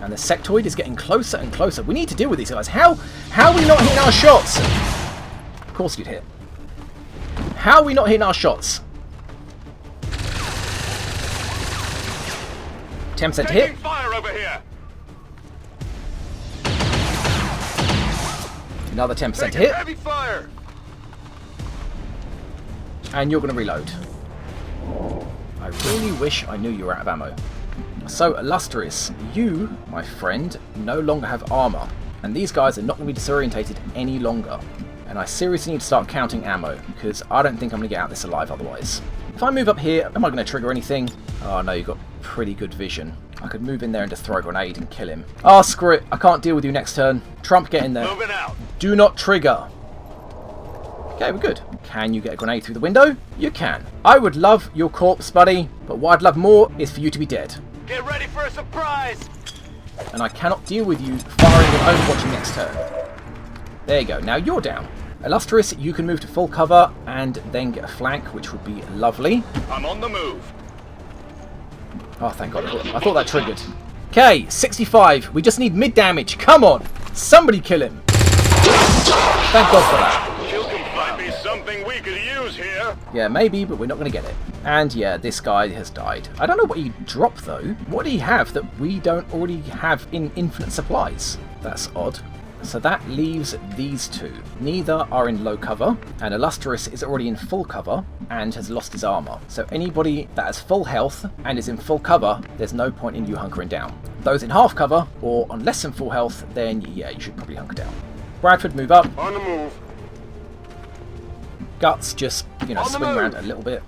And the sectoid is getting closer and closer. We need to deal with these guys. How are we not hitting our shots? Of course you'd hit. How are we not hitting our shots? 10% to hit. Fire over here. Another 10% to hit. Heavy fire. And you're going to reload. I really wish I knew you were out of ammo. So, Illustrious, you, my friend, no longer have armour. And these guys are not going to be disorientated any longer. And I seriously need to start counting ammo, because I don't think I'm going to get out of this alive otherwise. If I move up here, am I going to trigger anything? Oh no, you've got pretty good vision. I could move in there and just throw a grenade and kill him. Oh, screw it. I can't deal with you next turn. Trump, get in there. Moving out. Do not trigger. Okay, we're good. Can you get a grenade through the window? You can. I would love your corpse, buddy, but what I'd love more is for you to be dead. Get ready for a surprise. And I cannot deal with you firing and overwatching next turn. There you go. Now you're down. Illustrious, you can move to full cover and then get a flank, which would be lovely. I'm on the move. Oh, thank God. I thought that triggered. Okay, 65. We just need mid damage. Come on. Somebody kill him. Thank God for that. Might be something we could use here. Yeah, maybe, but we're not going to get it. And yeah, this guy has died. I don't know what he dropped, though. What do he have that we don't already have in infinite supplies? That's odd. So that leaves these two. Neither are in low cover, and Illustrious is already in full cover and has lost his armor. So anybody that has full health and is in full cover, there's no point in you hunkering down. Those in half cover or on less than full health, then yeah, you should probably hunker down. Bradford, move up. On the move. Guts, just, you know, swing around a little bit.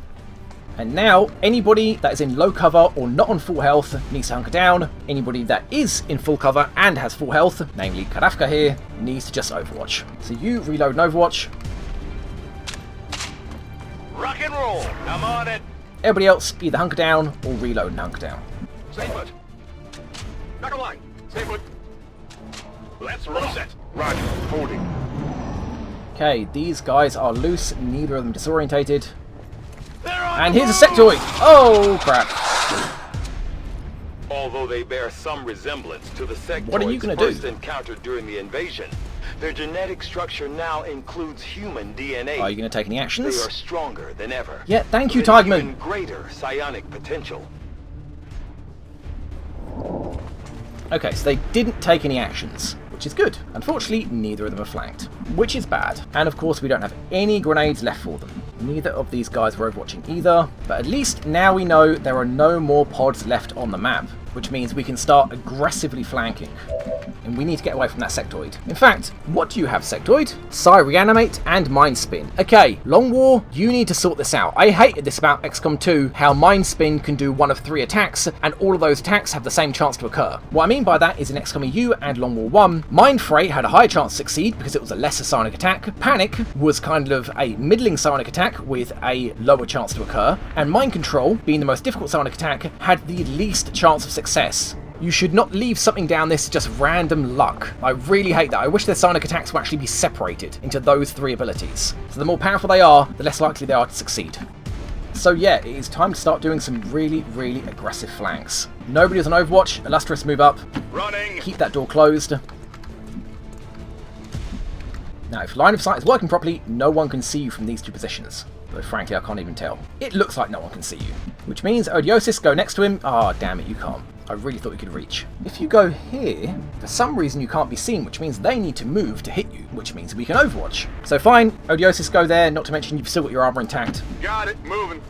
And now, anybody that is in low cover or not on full health needs to hunker down. Anybody that is in full cover and has full health, namely Kadafka here, needs to just overwatch. So you reload and overwatch. Rock and roll. I'm on it. Everybody else either hunker down or reload and hunker down. Stay put. Back line. Stay put. Let's reset. Roger. Holding. Okay, these guys are loose, neither of them disorientated. And here's a sectoid! Oh, crap. Although they bear some resemblance to the What are you sectoids gonna do? first encountered during the invasion, their genetic structure now includes human DNA. Are you going to take any They actions? are stronger than ever. Yeah, thank you, With Tigerman. even greater psionic potential. Okay, so they didn't take any actions, which is good. Unfortunately, neither of them are flanked, which is bad. And of course, we don't have any grenades left for them. Neither of these guys were overwatching either, but at least now we know there are no more pods left on the map, which means we can start aggressively flanking. And we need to get away from that sectoid. In fact, what do you have, sectoid? Psi Reanimate and Mind Spin. Okay, Long War, you need to sort this out. I hated this about XCOM 2, how Mind Spin can do one of 3 attacks, and all of those attacks have the same chance to occur. What I mean by that is in XCOM EU and Long War 1, Mind Fray had a higher chance to succeed because it was a lesser psionic attack. Panic was kind of a middling psionic attack with a lower chance to occur, and Mind Control, being the most difficult psionic attack, had the least chance of success. You should not leave something down this just random luck. I really hate that. I wish their psionic attacks would actually be separated into those 3 abilities. So the more powerful they are, the less likely they are to succeed. So yeah, it is time to start doing some really, really aggressive flanks. Nobody is on Overwatch. Illustrious, move up. Running. Keep that door closed. Now, if line of sight is working properly, no one can see you from these 2 positions. Though frankly, I can't even tell. It looks like no one can see you. Which means Odiosis, go next to him. Ah, damn it, you can't. I really thought you could reach. If you go here, for some reason you can't be seen, which means they need to move to hit you, which means we can overwatch. So fine, Odiosis, go there, not to mention you've still got your armor intact. Got it. Moving.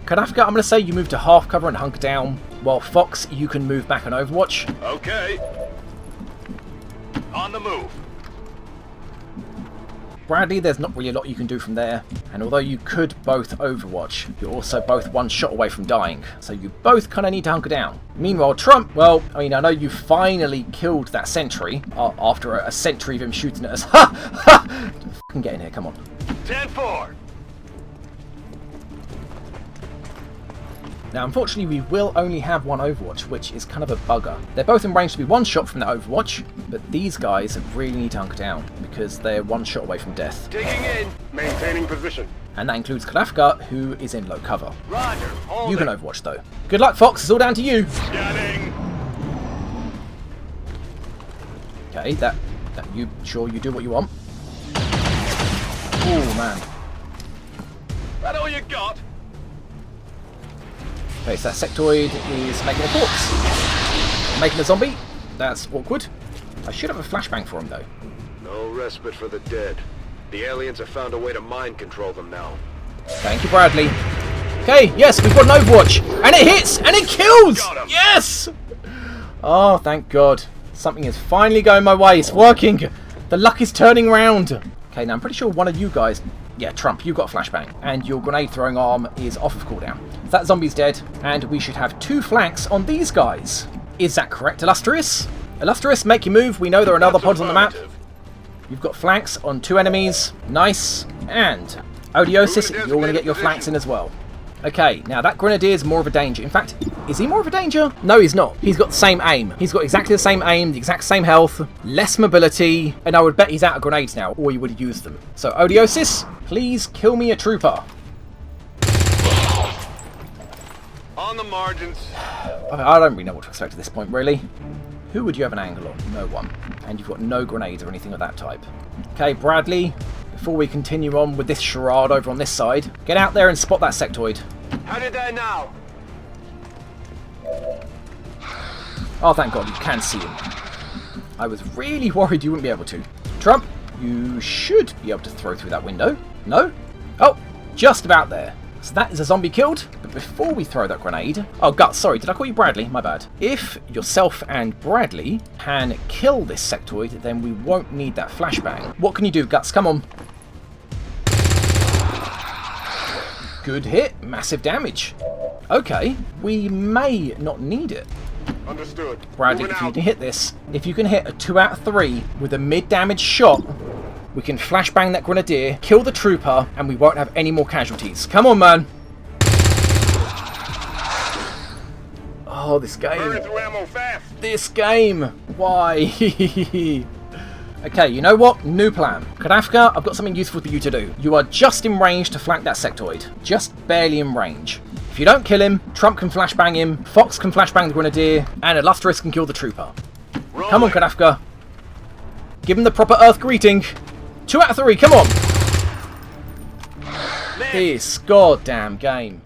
Kadafka, I'm going to say you move to half cover and hunker down, while Fox, you can move back and overwatch. Okay. On the move. Bradley, there's not really a lot you can do from there, and although you could both overwatch, you're also both 1 shot away from dying, so you both kind of need to hunker down. Meanwhile, Trump, well, I mean, I know you finally killed that sentry after a century of him shooting at us. Ha! Ha! Fucking get in here, come on. 10-4. Now, unfortunately, we will only have 1 Overwatch, which is kind of a bugger. They're both in range to be 1 shot from that Overwatch, but these guys really need to hunker down, because they're 1 shot away from death. Digging in. Maintaining position. And that includes Kadafka, who is in low cover. Roger. Hold You can it. Overwatch, though. Good luck, Fox, it's all down to you! Scanning. Okay, that you sure you do what you want? Oh, man. That all you got? Okay, so that sectoid is making a corpse. Making a zombie. That's awkward. I should have a flashbang for him, though. No respite for the dead. The aliens have found a way to mind control them now. Thank you, Bradley. Okay, yes, we've got an Overwatch. And it hits! And it kills! Yes! Oh, thank God. Something is finally going my way. It's working. The luck is turning around. Okay, now I'm pretty sure one of you guys... Yeah, Trump, you got a flashbang. And your grenade throwing arm is off of cooldown. That zombie's dead. And we should have 2 flanks on these guys. Is that correct, Illustrious? Illustrious, make your move. We know there are other pods on the map. You've got flanks on 2 enemies. Nice. And Odiosis, you're going to get your flanks in as well. Okay, now that Grenadier's more of a danger. In fact, is he more of a danger? No, he's not. He's got the same aim. He's got exactly the same aim, the exact same health, less mobility, and I would bet he's out of grenades now, or he would have used them. So, Odiosis, please kill me a trooper. On the margins. I don't really know what to expect at this point, really. Who would you have an angle on? No one. And you've got no grenades or anything of that type. Okay, Bradley, before we continue on with this charade over on this side, get out there and spot that sectoid. How did I now? Oh, thank God, you can see him. I was really worried you wouldn't be able to. Trump, you should be able to throw through that window. No? Oh, just about there. So that is a zombie killed. But before we throw that grenade... Oh, Guts, sorry, did I call you Bradley? My bad. If yourself and Bradley can kill this sectoid, then we won't need that flashbang. What can you do, Guts? Come on. Good hit. Massive damage. Okay, we may not need it. Understood. Bradley, if you can hit this, if you can hit a 2 out of 3 with a mid-damage shot, we can flashbang that grenadier, kill the trooper, and we won't have any more casualties. Come on, man. Oh, this game. Burning through ammo fast. This game. Why? Okay, you know what? New plan. Kadafka, I've got something useful for you to do. You are just in range to flank that sectoid. Just barely in range. If you don't kill him, Trump can flashbang him, Fox can flashbang the grenadier, and Illustrious can kill the trooper. Come on, Kadafka. Give him the proper Earth greeting. 2 out of 3, come on. This goddamn game.